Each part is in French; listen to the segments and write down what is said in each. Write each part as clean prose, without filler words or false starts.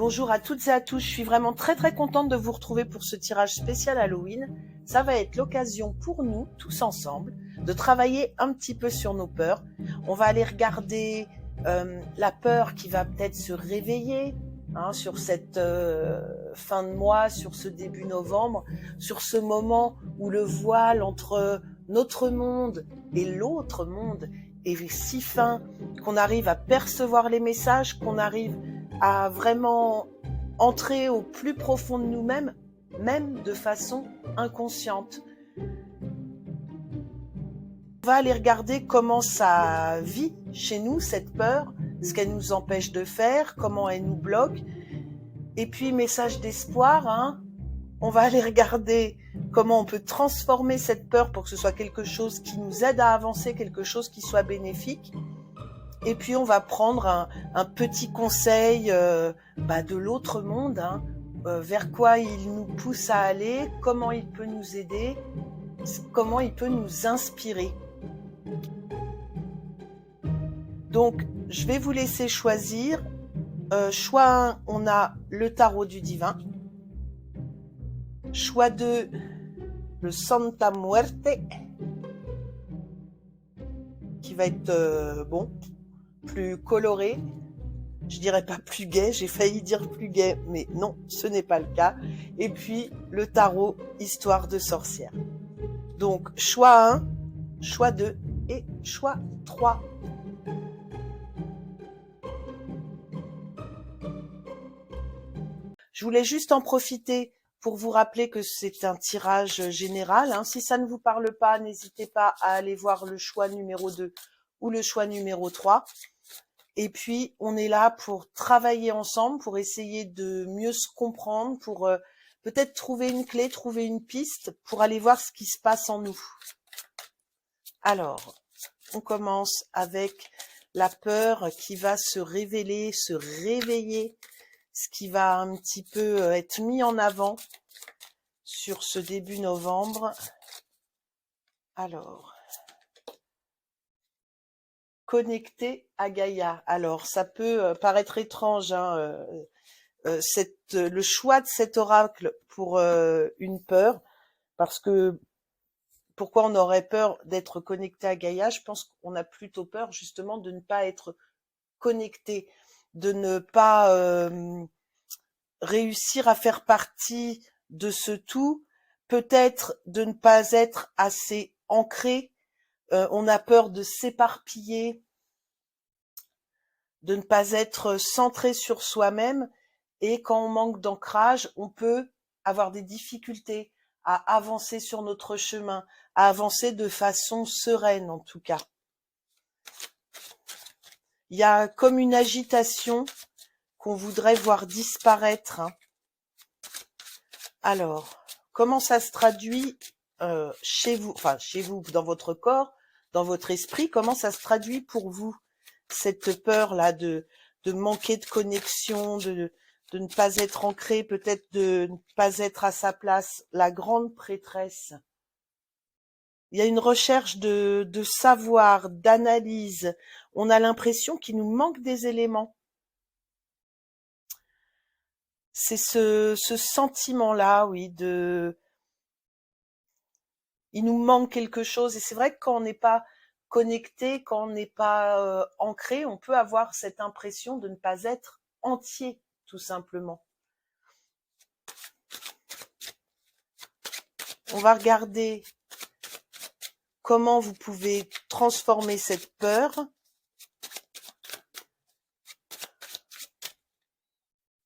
Bonjour à toutes et à tous, je suis vraiment très contente de vous retrouver pour ce tirage spécial Halloween. Ça va être l'occasion pour nous, tous ensemble, de travailler un petit peu sur nos peurs. On va aller regarder la peur qui va peut-être se réveiller sur cette fin de mois, sur ce début novembre, sur ce moment où le voile entre notre monde et l'autre monde est si fin qu'on arrive à percevoir les messages, qu'on arrive à vraiment entrer au plus profond de nous-mêmes, même de façon inconsciente. On va aller regarder comment ça vit chez nous, cette peur, ce qu'elle nous empêche de faire, comment elle nous bloque. Et puis, message d'espoir, on va aller regarder comment on peut transformer cette peur pour que ce soit quelque chose qui nous aide à avancer, quelque chose qui soit bénéfique. Et puis, on va prendre un petit conseil de l'autre monde, vers quoi il nous pousse à aller, comment il peut nous aider, comment il peut nous inspirer. Donc, je vais vous laisser choisir. Choix 1, on a le tarot du divin. Choix 2, le Santa Muerte, qui va être plus coloré. Je dirais pas plus gai, j'ai failli dire plus gai, mais non, ce n'est pas le cas. Et puis, le tarot Histoire de sorcière. Donc, choix 1, choix 2 et choix 3. Je voulais juste en profiter pour vous rappeler que c'est un tirage général. Si ça ne vous parle pas, n'hésitez pas à aller voir le choix numéro 2 ou le choix numéro 3. Et puis, on est là pour travailler ensemble, pour essayer de mieux se comprendre, pour peut-être trouver une clé, trouver une piste, pour aller voir ce qui se passe en nous. Alors, on commence avec la peur qui va se révéler, se réveiller, ce qui va un petit peu être mis en avant sur ce début novembre. Alors, connecté à Gaïa. Alors, ça peut paraître étrange, le choix de cet oracle pour une peur, parce que pourquoi on aurait peur d'être connecté à Gaïa? Je pense qu'on a plutôt peur justement de ne pas être connecté, de ne pas réussir à faire partie de ce tout, peut-être de ne pas être assez ancré, on a peur de s'éparpiller, de ne pas être centré sur soi-même, et quand on manque d'ancrage, on peut avoir des difficultés à avancer sur notre chemin, à avancer de façon sereine en tout cas. Il y a comme une agitation qu'on voudrait voir disparaître. Alors, comment ça se traduit chez vous, dans votre corps, dans votre esprit, comment ça se traduit pour vous, cette peur-là de manquer de connexion, de ne pas être ancré, peut-être de ne pas être à sa place, la grande prêtresse. Il y a une recherche de savoir, d'analyse. On a l'impression qu'il nous manque des éléments. C'est ce sentiment-là, oui, il nous manque quelque chose. Et c'est vrai que quand on n'est pas connecté, quand on n'est pas ancré, on peut avoir cette impression de ne pas être entier, tout simplement. On va regarder comment vous pouvez transformer cette peur.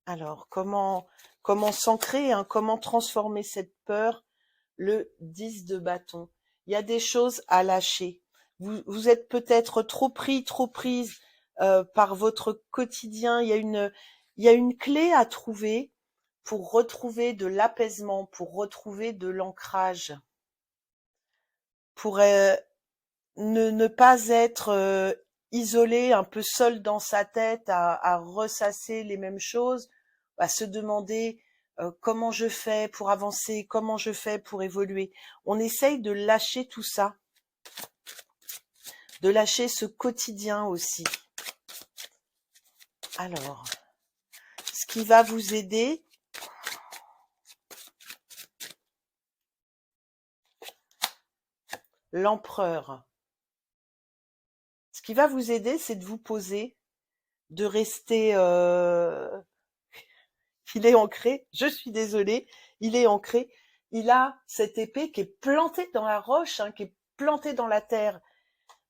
Alors, comment s'ancrer, comment transformer cette peur? Le 10 de bâton. Il y a des choses à lâcher. Vous êtes peut-être trop prise par votre quotidien. Il y a une clé à trouver pour retrouver de l'apaisement, pour retrouver de l'ancrage, pour ne pas être isolé, un peu seul dans sa tête, à ressasser les mêmes choses, à se demander comment je fais pour avancer, comment je fais pour évoluer. On essaye de lâcher tout ça, de lâcher ce quotidien aussi. Alors, ce qui va vous aider, l'empereur. Ce qui va vous aider, c'est de vous poser, de rester... il est ancré, je suis désolée, il est ancré. Il a cette épée qui est plantée dans la roche, hein, qui est plantée dans la terre.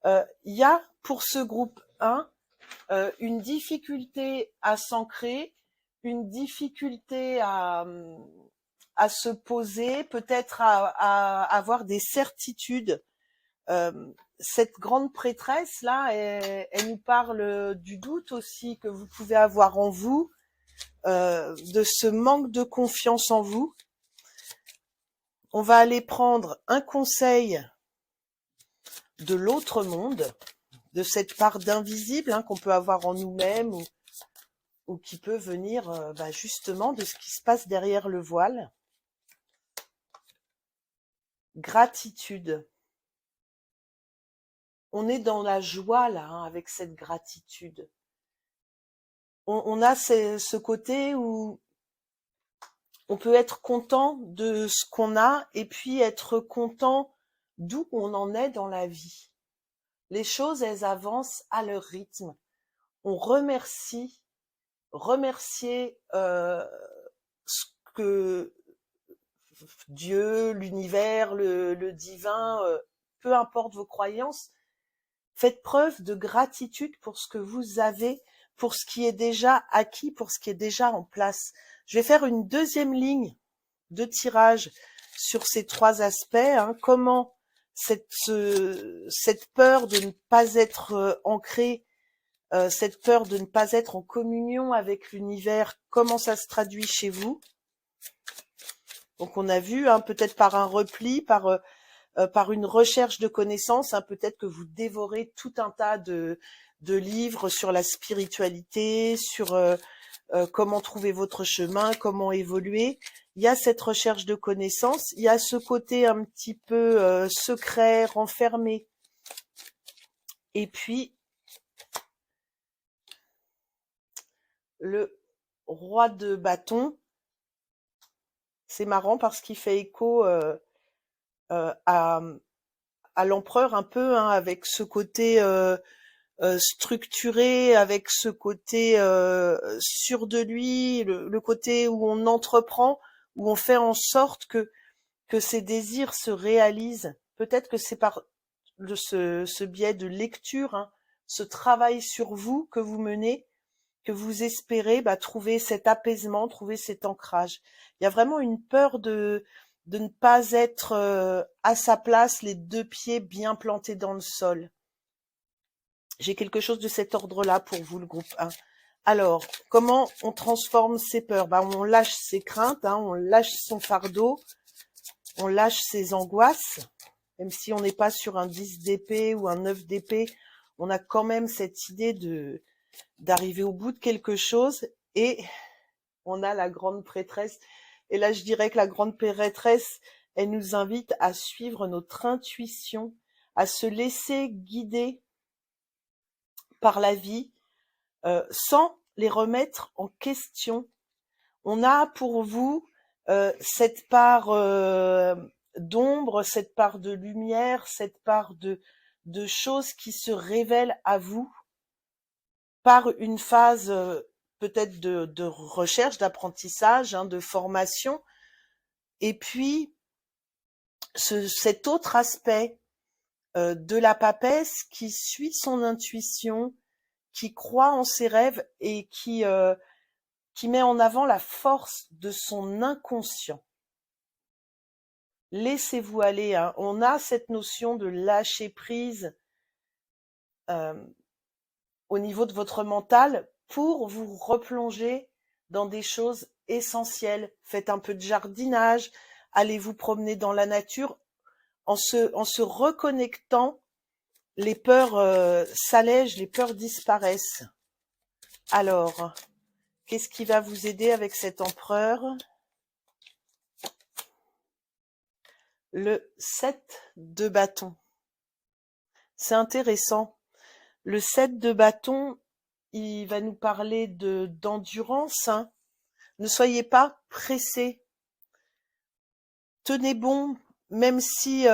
Il y a pour ce groupe 1 une difficulté à s'ancrer, une difficulté à se poser, peut-être à avoir des certitudes. Cette grande prêtresse là, elle nous parle du doute aussi que vous pouvez avoir en vous, de ce manque de confiance en vous. On va aller prendre un conseil de l'autre monde, de cette part d'invisible, hein, qu'on peut avoir en nous-mêmes ou qui peut venir justement de ce qui se passe derrière le voile. Gratitude. On est dans la joie là, hein, avec cette gratitude. On a ce côté où on peut être content de ce qu'on a et puis être content d'où on en est dans la vie. Les choses, elles avancent à leur rythme. On remercier ce que Dieu, l'univers, le divin, peu importe vos croyances, faites preuve de gratitude pour ce que vous avez, pour ce qui est déjà acquis, pour ce qui est déjà en place. Je vais faire une deuxième ligne de tirage sur ces 3 aspects. Hein. Comment cette peur de ne pas être ancrée, cette peur de ne pas être en communion avec l'univers, comment ça se traduit chez vous? Donc on a vu, hein, peut-être par un repli, par une recherche de connaissances, hein, peut-être que vous dévorez tout un tas de livres sur la spiritualité, sur comment trouver votre chemin, comment évoluer. Il y a cette recherche de connaissances, il y a ce côté un petit peu secret, renfermé. Et puis, le roi de bâton, c'est marrant parce qu'il fait écho à l'empereur un peu, hein, avec ce côté structuré, avec ce côté sûr de lui, le côté où on entreprend, où on fait en sorte que ses désirs se réalisent. Peut-être que c'est par ce biais de lecture, hein, ce travail sur vous que vous menez, que vous espérez trouver cet apaisement, trouver cet ancrage. Il y a vraiment une peur de ne pas être à sa place, les 2 pieds bien plantés dans le sol. J'ai quelque chose de cet ordre-là pour vous, le groupe 1. Alors, comment on transforme ses peurs? On lâche ses craintes, hein, on lâche son fardeau, on lâche ses angoisses. Même si on n'est pas sur un 10 d'épée ou un 9 d'épée, on a quand même cette idée d'arriver au bout de quelque chose. Et on a la grande prêtresse. Et là, je dirais que la grande prêtresse, elle nous invite à suivre notre intuition, à se laisser guider par la vie, sans les remettre en question. On a pour vous cette part d'ombre, cette part de lumière, cette part de choses qui se révèlent à vous par une phase peut-être de recherche, d'apprentissage, hein, de formation. Et puis, cet autre aspect de la papesse qui suit son intuition, qui croit en ses rêves et qui met en avant la force de son inconscient. Laissez-vous aller, hein. On a cette notion de lâcher prise au niveau de votre mental pour vous replonger dans des choses essentielles. Faites un peu de jardinage, allez vous promener dans la nature. En se reconnectant, les peurs s'allègent, les peurs disparaissent. Alors, qu'est-ce qui va vous aider avec cet empereur? Le 7 de bâton. C'est intéressant. Le 7 de bâton, il va nous parler d'endurance, hein. Ne soyez pas pressés. Tenez bon, même si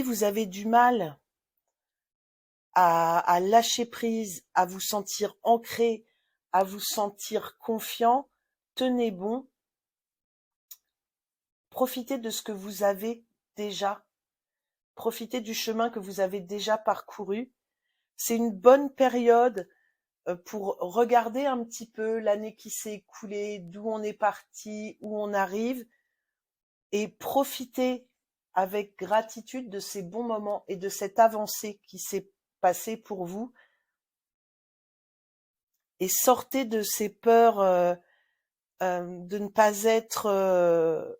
vous avez du mal à lâcher prise, à vous sentir ancré, à vous sentir confiant, tenez bon. Profitez de ce que vous avez déjà. Profitez du chemin que vous avez déjà parcouru. C'est une bonne période pour regarder un petit peu l'année qui s'est écoulée, d'où on est parti, où on arrive, et profiter avec gratitude de ces bons moments et de cette avancée qui s'est passée pour vous. Et sortez de ces peurs de ne pas être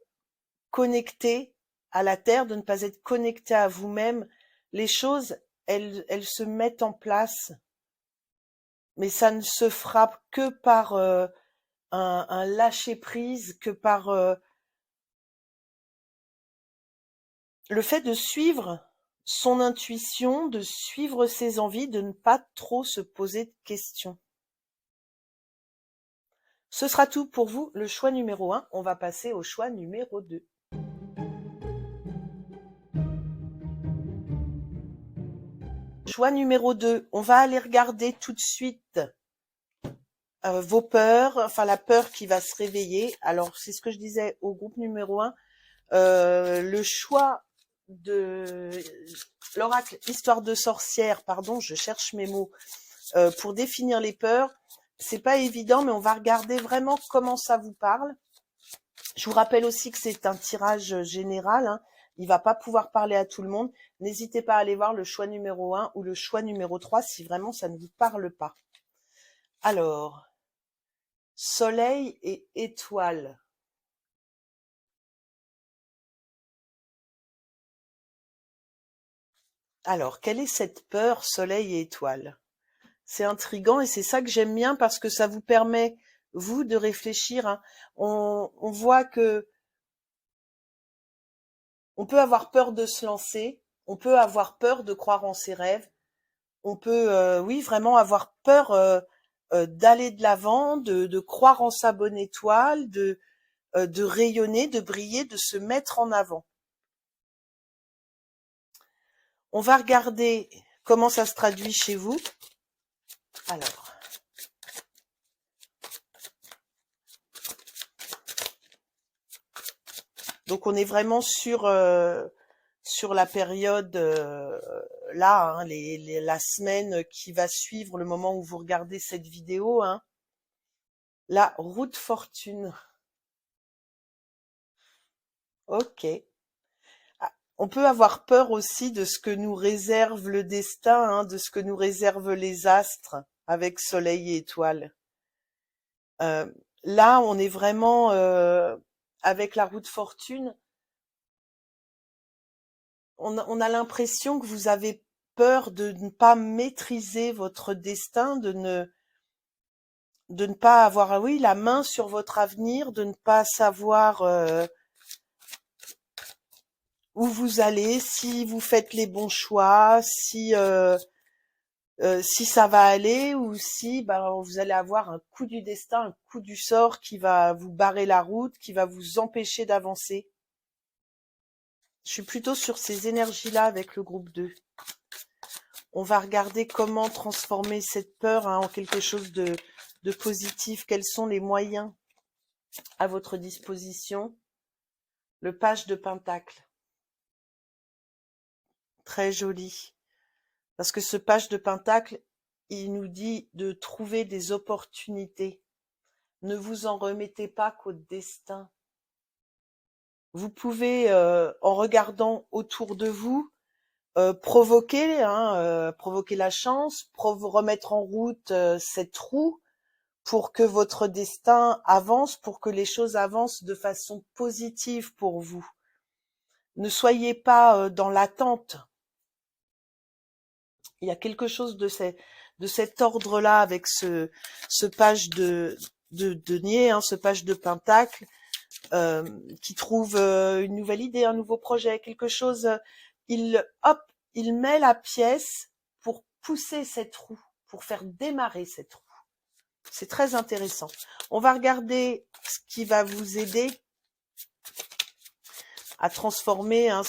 connecté à la terre, de ne pas être connecté à vous-même. Les choses, elles se mettent en place, mais ça ne se fera que par un lâcher-prise, que par le fait de suivre son intuition, de suivre ses envies, de ne pas trop se poser de questions. Ce sera tout pour vous, le choix numéro 1. On va passer au choix numéro 2. Choix numéro 2, on va aller regarder tout de suite vos peurs, enfin la peur qui va se réveiller. Alors, c'est ce que je disais au groupe numéro 1. Le choix de l'oracle Histoire de sorcière, pardon, je cherche mes mots, pour définir les peurs. C'est pas évident, mais on va regarder vraiment comment ça vous parle. Je vous rappelle aussi que c'est un tirage général, hein. Il va pas pouvoir parler à tout le monde. N'hésitez pas à aller voir le choix numéro 1 ou le choix numéro 3 si vraiment ça ne vous parle pas. Alors, soleil et étoile. Alors, quelle est cette peur, soleil et étoile? C'est intriguant et c'est ça que j'aime bien parce que ça vous permet, vous, de réfléchir, hein. On voit que on peut avoir peur de se lancer, on peut avoir peur de croire en ses rêves, on peut, oui, vraiment avoir peur d'aller de l'avant, de croire en sa bonne étoile, de rayonner, de briller, de se mettre en avant. On va regarder comment ça se traduit chez vous. Alors, donc on est vraiment sur la période là, hein, la semaine qui va suivre le moment où vous regardez cette vidéo, hein. La roue de fortune. Ok. Ah, on peut avoir peur aussi de ce que nous réserve le destin, hein, de ce que nous réservent les astres avec soleil et étoiles. Là, on est vraiment avec la roue de fortune. On a l'impression que vous avez peur de ne pas maîtriser votre destin, de ne pas avoir, oui, la main sur votre avenir, de ne pas savoir où vous allez, si vous faites les bons choix, si ça va aller ou si vous allez avoir un coup du destin, un coup du sort qui va vous barrer la route, qui va vous empêcher d'avancer. Je suis plutôt sur ces énergies-là avec le groupe 2. On va regarder comment transformer cette peur, hein, en quelque chose de positif. Quels sont les moyens à votre disposition? Le page de Pentacle. Très joli. Parce que ce page de Pentacle, il nous dit de trouver des opportunités. Ne vous en remettez pas qu'au destin. Vous pouvez, en regardant autour de vous, provoquer la chance, remettre en route cette roue pour que votre destin avance, pour que les choses avancent de façon positive pour vous. Ne soyez pas dans l'attente. Il y a quelque chose de cet ordre-là avec ce page de denier, hein, ce page de Pentacle, qui trouve une nouvelle idée, un nouveau projet, quelque chose. Il met la pièce pour pousser cette roue, pour faire démarrer cette roue. C'est très intéressant. On va regarder ce qui va vous aider à transformer. Hein,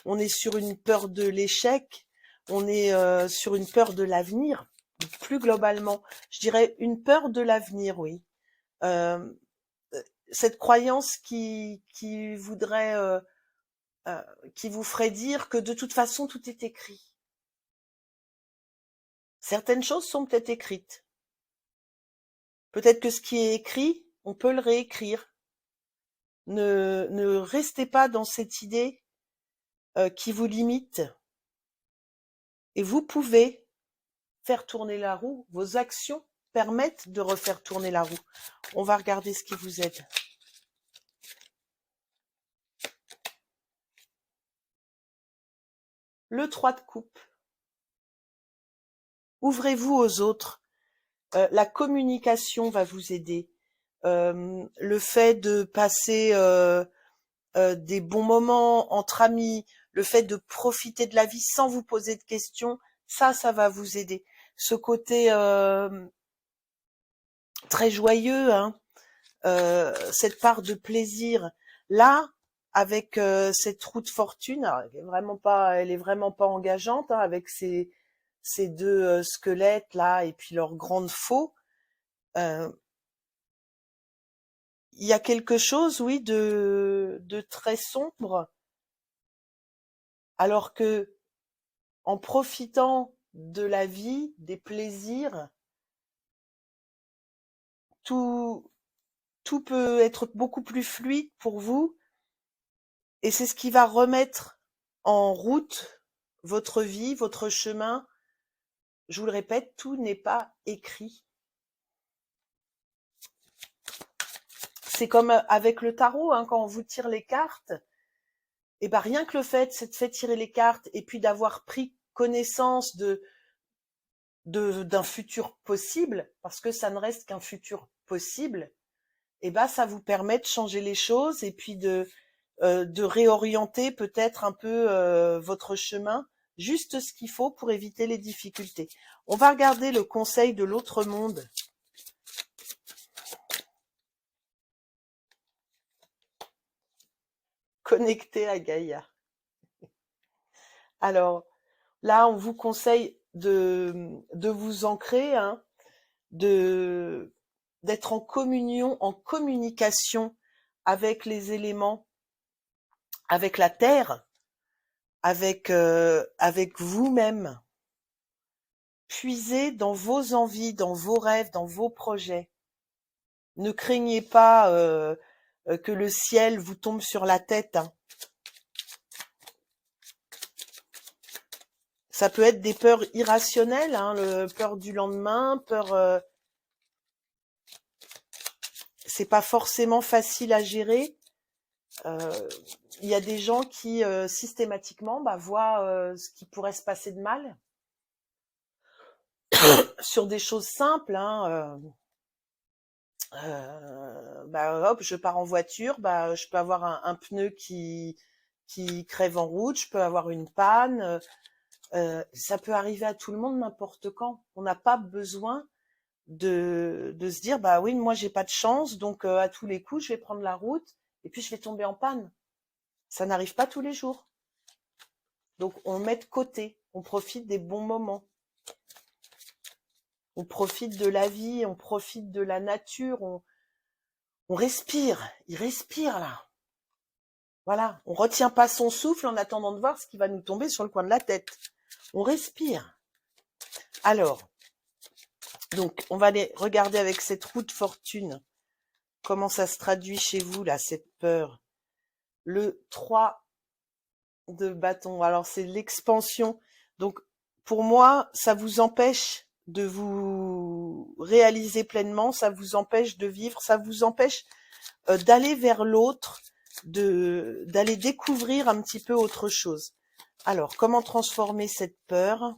on est sur une peur de l'échec, on est sur une peur de l'avenir. Plus globalement, je dirais une peur de l'avenir, oui. Cette croyance qui voudrait, qui vous ferait dire que de toute façon tout est écrit. Certaines choses sont peut-être écrites. Peut-être que ce qui est écrit, on peut le réécrire. Ne restez pas dans cette idée qui vous limite. Et vous pouvez faire tourner la roue. Vos actions permettent de refaire tourner la roue. On va regarder ce qui vous aide. Le 3 de coupe. Ouvrez-vous aux autres. La communication va vous aider. Le fait de passer des bons moments entre amis, le fait de profiter de la vie sans vous poser de questions, ça va vous aider. Ce côté très joyeux, hein, cette part de plaisir. Là, avec cette roue de fortune, alors, elle est vraiment pas engageante, hein, avec ces deux squelettes là et puis leurs grandes faux. Il y a quelque chose, oui, de très sombre, alors que en profitant de la vie, des plaisirs, tout peut être beaucoup plus fluide pour vous, et c'est ce qui va remettre en route votre vie, votre chemin. Je vous le répète, tout n'est pas écrit. C'est comme avec le tarot, hein, quand on vous tire les cartes, et ben rien que le fait, c'est de faire tirer les cartes et puis d'avoir pris connaissance d'un futur possible, parce que ça ne reste qu'un futur possible, et ben ça vous permet de changer les choses et puis de réorienter peut-être un peu votre chemin, juste ce qu'il faut pour éviter les difficultés. On va regarder le conseil de l'autre monde. Connecté à Gaïa. Alors, là, on vous conseille de vous ancrer, hein, d'être en communion, en communication avec les éléments, avec la terre, avec vous-même. Puisez dans vos envies, dans vos rêves, dans vos projets. Ne craignez pas que le ciel vous tombe sur la tête, hein. Ça peut être des peurs irrationnelles, hein, peur du lendemain, peur. C'est pas forcément facile à gérer. Il y a des gens qui systématiquement voient ce qui pourrait se passer de mal sur des choses simples. Hein, hop, je pars en voiture, je peux avoir un pneu qui crève en route, je peux avoir une panne. Ça peut arriver à tout le monde n'importe quand. On n'a pas besoin de se dire oui, moi j'ai pas de chance, donc à tous les coups je vais prendre la route et puis je vais tomber en panne. Ça n'arrive pas tous les jours. Donc on met de côté, on profite des bons moments. On profite de la vie, on profite de la nature, on respire, il respire là. Voilà, on retient pas son souffle en attendant de voir ce qui va nous tomber sur le coin de la tête. On respire. Alors, donc, on va aller regarder avec cette roue de fortune comment ça se traduit chez vous, là, cette peur. Le 3 de bâton, alors c'est l'expansion. Donc, pour moi, ça vous empêche de vous réaliser pleinement, ça vous empêche de vivre, ça vous empêche d'aller vers l'autre, d'aller découvrir un petit peu autre chose. Alors, comment transformer cette peur ?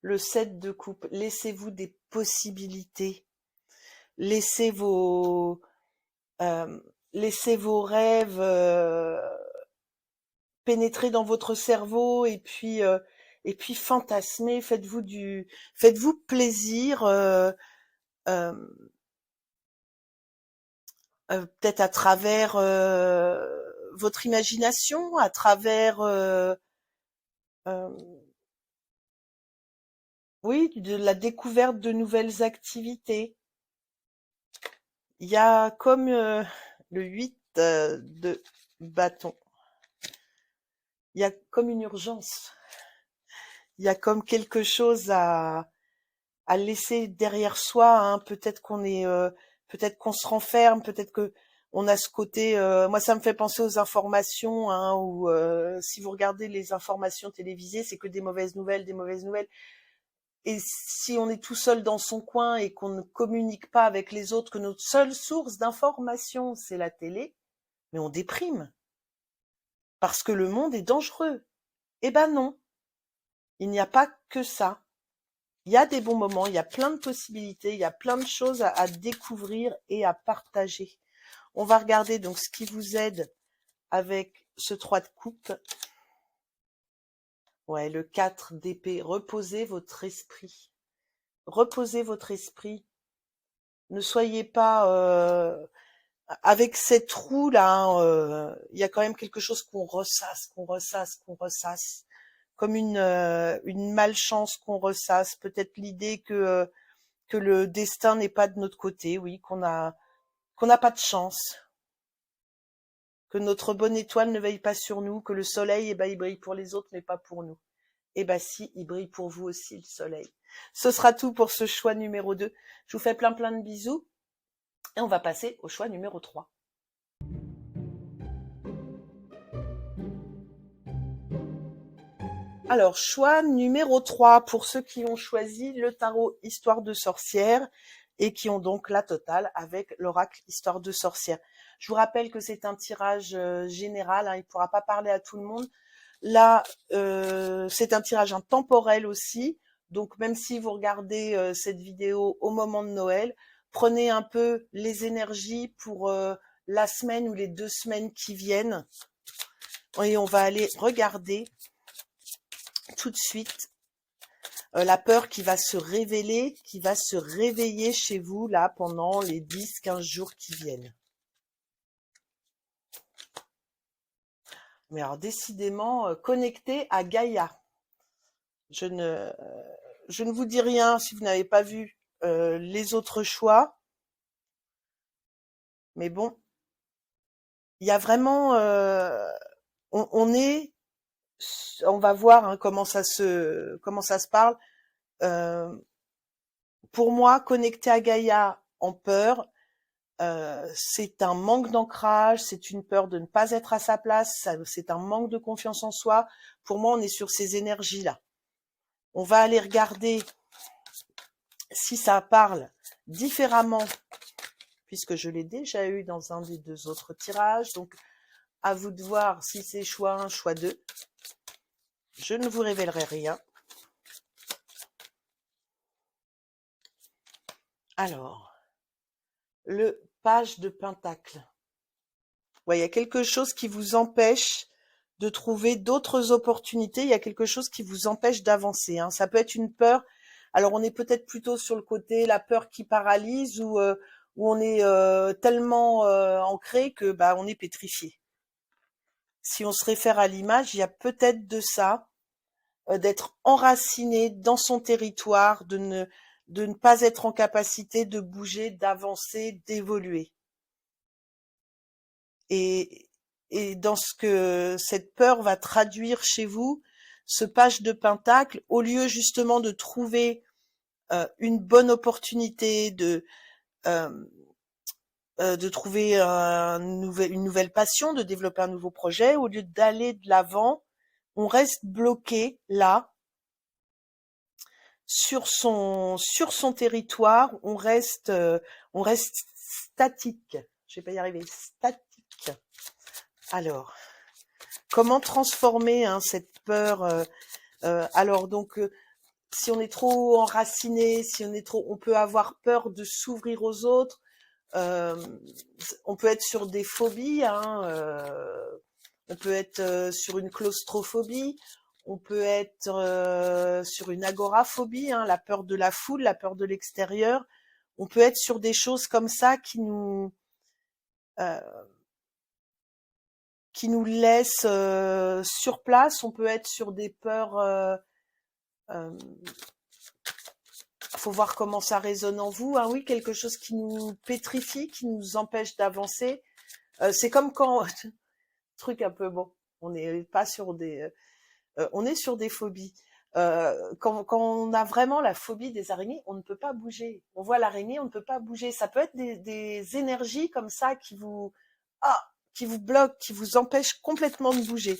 Le 7 de coupe, laissez-vous des possibilités. Laissez vos rêves pénétrer dans votre cerveau et puis et puis fantasmez, faites-vous plaisir, euh, peut-être à travers votre imagination, à travers euh, oui, de la découverte de nouvelles activités. Il y a comme le 8 de bâton, il y a comme une urgence, il y a comme quelque chose à laisser derrière soi, hein. Peut-être qu'on se renferme, peut-être que on a ce côté. Moi, ça me fait penser aux informations, hein, où si vous regardez les informations télévisées, c'est que des mauvaises nouvelles, des mauvaises nouvelles. Et si on est tout seul dans son coin et qu'on ne communique pas avec les autres, que notre seule source d'information c'est la télé, mais on déprime parce que le monde est dangereux. Eh ben non, il n'y a pas que ça. Il y a des bons moments, il y a plein de possibilités, il y a plein de choses à découvrir et à partager. On va regarder donc ce qui vous aide avec ce 3 de coupe. Ouais, le 4 d'épée. Reposez votre esprit. Reposez votre esprit. Ne soyez pas avec cette roue là. Hein, il y a quand même quelque chose qu'on ressasse, qu'on ressasse, qu'on ressasse, comme une malchance qu'on ressasse. Peut-être l'idée que le destin n'est pas de notre côté, oui, qu'on n'a pas de chance, que notre bonne étoile ne veille pas sur nous, que le soleil, eh ben, il brille pour les autres, mais pas pour nous. Eh ben si, il brille pour vous aussi, le soleil. Ce sera tout pour ce choix numéro 2. Je vous fais plein de bisous et on va passer au choix numéro 3. Alors, choix numéro 3 pour ceux qui ont choisi le tarot Histoire de sorcière et qui ont donc la totale avec l'oracle Histoire de sorcière. Je vous rappelle que c'est un tirage général, hein, il ne pourra pas parler à tout le monde. Là, c'est un tirage intemporel aussi, donc même si vous regardez cette vidéo au moment de Noël, prenez un peu les énergies pour la semaine ou les 2 semaines qui viennent. Et on va aller regarder tout de suite la peur qui va se révéler, qui va se réveiller chez vous là pendant les 10-15 jours qui viennent. Mais alors décidément connecté à Gaïa. Je ne vous dis rien si vous n'avez pas vu les autres choix. Mais bon, il y a vraiment on va voir hein, comment ça se parle. Pour moi, connecté à Gaïa en peur, c'est un manque d'ancrage, c'est une peur de ne pas être à sa place, c'est un manque de confiance en soi. Pour moi, on est sur ces énergies-là. On va aller regarder si ça parle différemment, puisque je l'ai déjà eu dans un des 2 autres tirages. Donc, à vous de voir si c'est choix 1, choix 2. Je ne vous révélerai rien. Alors, le page de pentacle. Ouais, il y a quelque chose qui vous empêche de trouver d'autres opportunités. Il y a quelque chose qui vous empêche d'avancer. Hein. Ça peut être une peur. Alors, on est peut-être plutôt sur le côté la peur qui paralyse ou où on est tellement ancré que bah on est pétrifié. Si on se réfère à l'image, il y a peut-être de ça, d'être enraciné dans son territoire, de ne pas être en capacité de bouger, d'avancer, d'évoluer. Et dans ce que cette peur va traduire chez vous, ce page de pentacle, au lieu justement de trouver une bonne opportunité, de trouver une nouvelle passion, de développer un nouveau projet, au lieu d'aller de l'avant, on reste bloqué là, sur son territoire, on reste statique. Je vais pas y arriver, statique. Alors, comment transformer hein, cette peur alors donc si on est trop enraciné, si on est trop, on peut avoir peur de s'ouvrir aux autres. On peut être sur des phobies, hein, on peut être sur une claustrophobie, On peut être sur une agoraphobie, hein, la peur de la foule, la peur de l'extérieur. On peut être sur des choses comme ça euh, qui nous laissent sur place. On peut être sur des peurs. Faut voir comment ça résonne en vous. Ah oui, quelque chose qui nous pétrifie, qui nous empêche d'avancer. C'est comme quand truc un peu bon. On n'est pas sur des. On est sur des phobies. Quand on a vraiment la phobie des araignées, on ne peut pas bouger. On voit l'araignée, on ne peut pas bouger. Ça peut être des énergies comme ça qui vous bloquent, qui vous empêchent complètement de bouger.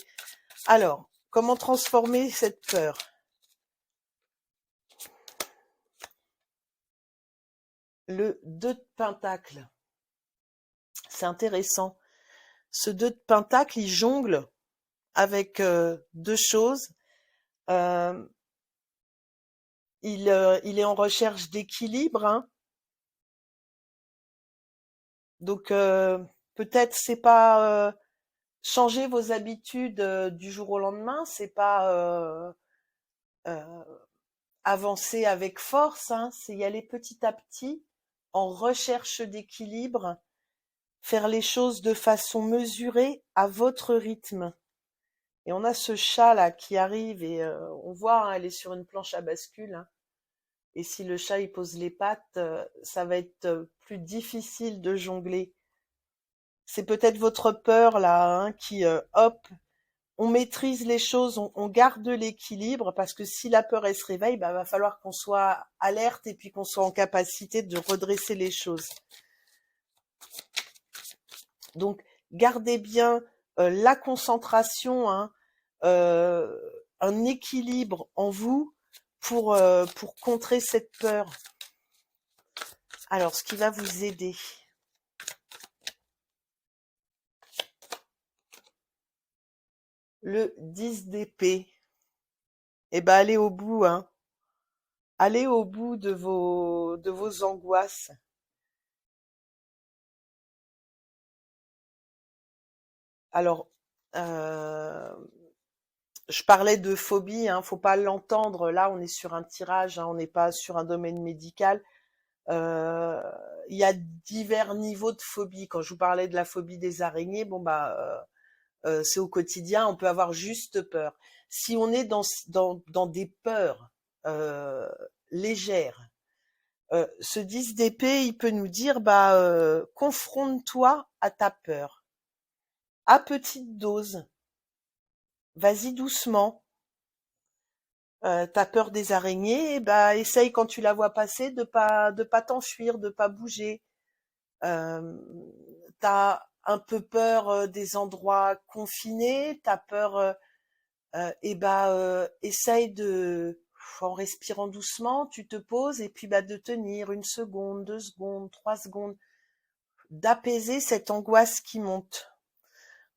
Alors, comment transformer cette peur? Le 2 de Pentacle. C'est intéressant. Ce 2 de Pentacle, il jongle avec deux choses. Il est en recherche d'équilibre, hein. Donc peut-être c'est pas changer vos habitudes du jour au lendemain, c'est pas euh, avancer avec force, hein, c'est y aller petit à petit en recherche d'équilibre, faire les choses de façon mesurée à votre rythme. Et on a ce chat là qui arrive et on voit, hein, elle est sur une planche à bascule, hein. Et si le chat il pose les pattes, ça va être plus difficile de jongler. C'est peut-être votre peur là, hein, qui hop, on maîtrise les choses, on garde l'équilibre parce que si la peur elle se réveille, bah va falloir qu'on soit alerte et puis qu'on soit en capacité de redresser les choses. Donc gardez bien la concentration, hein, un équilibre en vous pour contrer cette peur. Alors, ce qui va vous aider. Le 10 d'épée. Eh ben, allez au bout, hein. Allez au bout de vos angoisses. Alors, euh, je parlais de phobie, hein, faut pas l'entendre. Là, on est sur un tirage, hein, on n'est pas sur un domaine médical. Euh, Il y a divers niveaux de phobie. Quand je vous parlais de la phobie des araignées, bon bah, c'est au quotidien, on peut avoir juste peur. Si on est dans des peurs euh, légères, ce 10 d'épée, il peut nous dire, bah, confronte-toi à ta peur, à petite dose, vas-y doucement. T'as peur des araignées, bah, essaye quand tu la vois passer de pas t'enfuir, de pas bouger. Euh, T'as un peu peur des endroits confinés, t'as peur et bah, essaye en respirant doucement, tu te poses et puis bah de tenir 1 seconde, 2 secondes, 3 secondes, d'apaiser cette angoisse qui monte.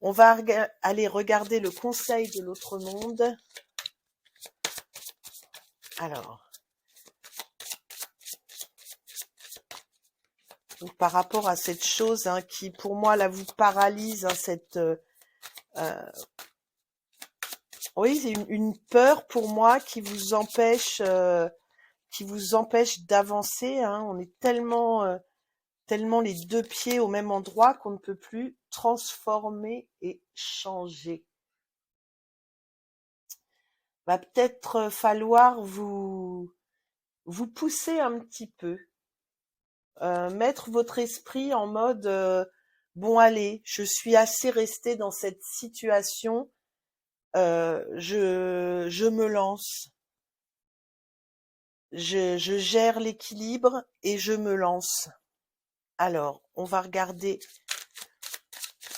On va aller regarder le conseil de l'autre monde. Alors, donc par rapport à cette chose, hein, qui pour moi là vous paralyse, hein, oui, c'est une peur pour moi qui vous empêche d'avancer, hein. On est tellement les deux pieds au même endroit qu'on ne peut plus transformer et changer. Va peut-être falloir vous pousser un petit peu, mettre votre esprit en mode bon allez, je suis assez resté dans cette situation, je me lance, je gère l'équilibre et je me lance. Alors, on va regarder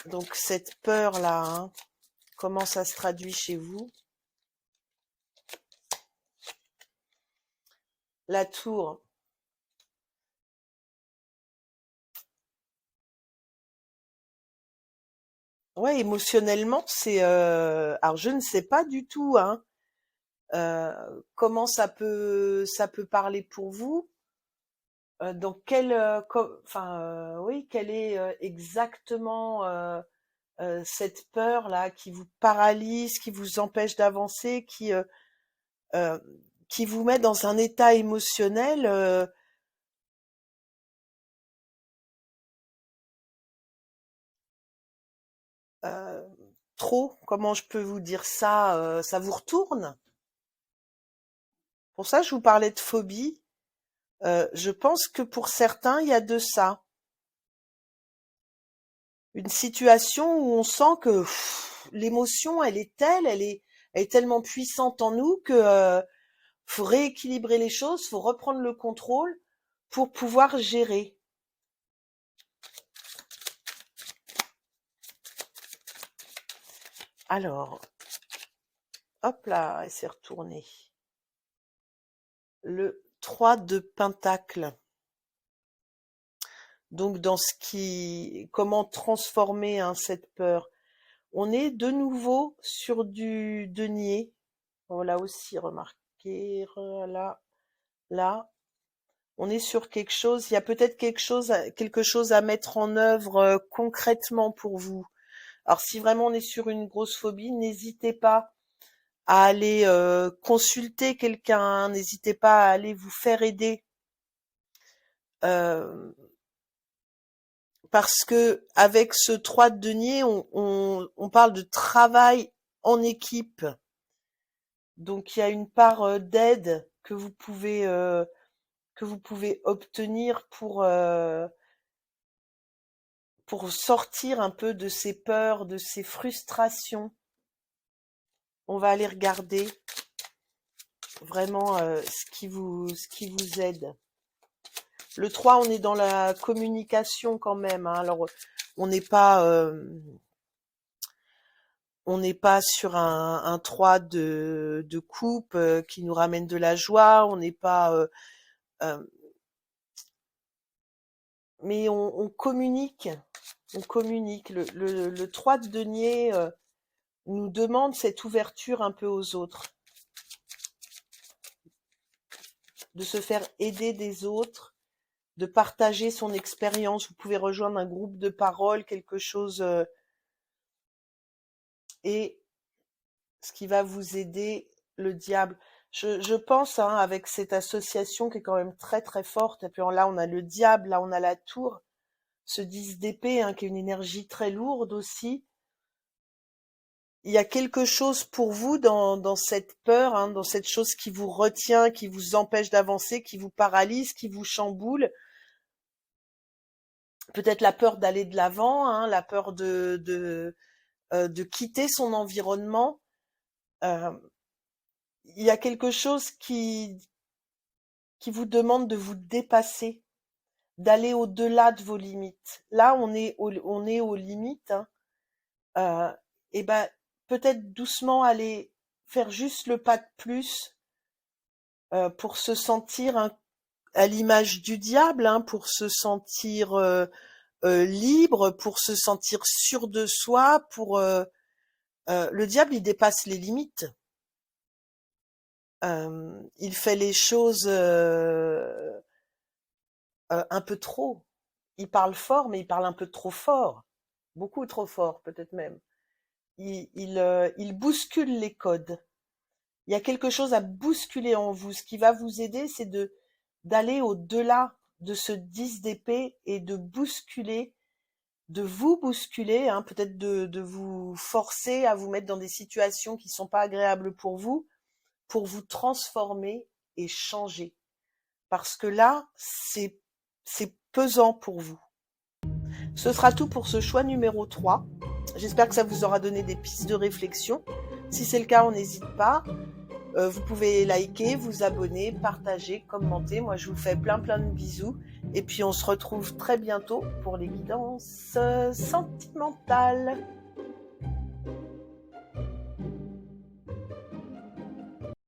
donc cette peur là, hein, comment ça se traduit chez vous. La tour. Ouais, émotionnellement, c'est alors je ne sais pas du tout, hein, comment ça peut parler pour vous. Dans quel enfin oui, quel est exactement cette peur là qui vous paralyse, qui vous empêche d'avancer, qui vous met dans un état émotionnel euh, trop, comment je peux vous dire ça, ça vous retourne. Pour ça, je vous parlais de phobie. Je pense que pour certains, il y a de ça. Une situation où on sent que l'émotion, elle est telle, elle est tellement puissante en nous que faut rééquilibrer les choses, faut reprendre le contrôle pour pouvoir gérer. Alors, hop là, elle s'est retournée. Le 3 de Pentacle. Donc dans comment transformer cette peur. On est de nouveau sur du denier. On l'a aussi remarqué. Là. On est sur quelque chose. Il y a peut-être quelque chose à mettre en œuvre concrètement pour vous. Alors si vraiment on est sur une grosse phobie, n'hésitez pas à aller consulter quelqu'un. N'hésitez pas à aller vous faire aider. Parce que avec ce 3 de denier, on parle de travail en équipe. Donc il y a une part d'aide que vous pouvez obtenir pour sortir un peu de ces peurs, de ces frustrations. On va aller regarder vraiment ce qui vous aide. Le 3, on est dans la communication quand même. Hein. Alors, on n'est pas sur un 3 de coupe qui nous ramène de la joie. On n'est pas mais on communique. On communique. Le 3 de denier nous demande cette ouverture un peu aux autres. De se faire aider des autres, de partager son expérience. Vous pouvez rejoindre un groupe de parole, quelque chose. Et ce qui va vous aider, le diable. Je pense, avec cette association qui est quand même très très forte, et puis là on a le diable, là on a la tour, ce 10 d'épée, qui est une énergie très lourde aussi. Il y a quelque chose pour vous dans cette peur, dans cette chose qui vous retient, qui vous empêche d'avancer, qui vous paralyse, qui vous chamboule. Peut-être la peur d'aller de l'avant, la peur de quitter son environnement. Il y a quelque chose qui vous demande de vous dépasser, d'aller au-delà de vos limites. Là, on est aux limites. Et ben, peut-être doucement aller faire juste le pas de plus pour se sentir à l'image du diable, pour se sentir libre, pour se sentir sûr de soi. Le diable, il dépasse les limites. Il fait les choses un peu trop. Il parle fort, mais il parle un peu trop fort. Beaucoup trop fort, peut-être même. Il bouscule les codes. Il y a quelque chose à bousculer en vous. Ce qui va vous aider, c'est d'aller au-delà de ce 10 d'épée et de bousculer, de vous bousculer, peut-être de vous forcer à vous mettre dans des situations qui ne sont pas agréables pour vous transformer et changer. Parce que là, c'est pesant pour vous. Ce sera tout pour ce choix numéro 3. J'espère que ça vous aura donné des pistes de réflexion. Si c'est le cas, on n'hésite pas. Vous pouvez liker, vous abonner, partager, commenter. Moi, je vous fais plein de bisous. Et puis, on se retrouve très bientôt pour les guidances sentimentales.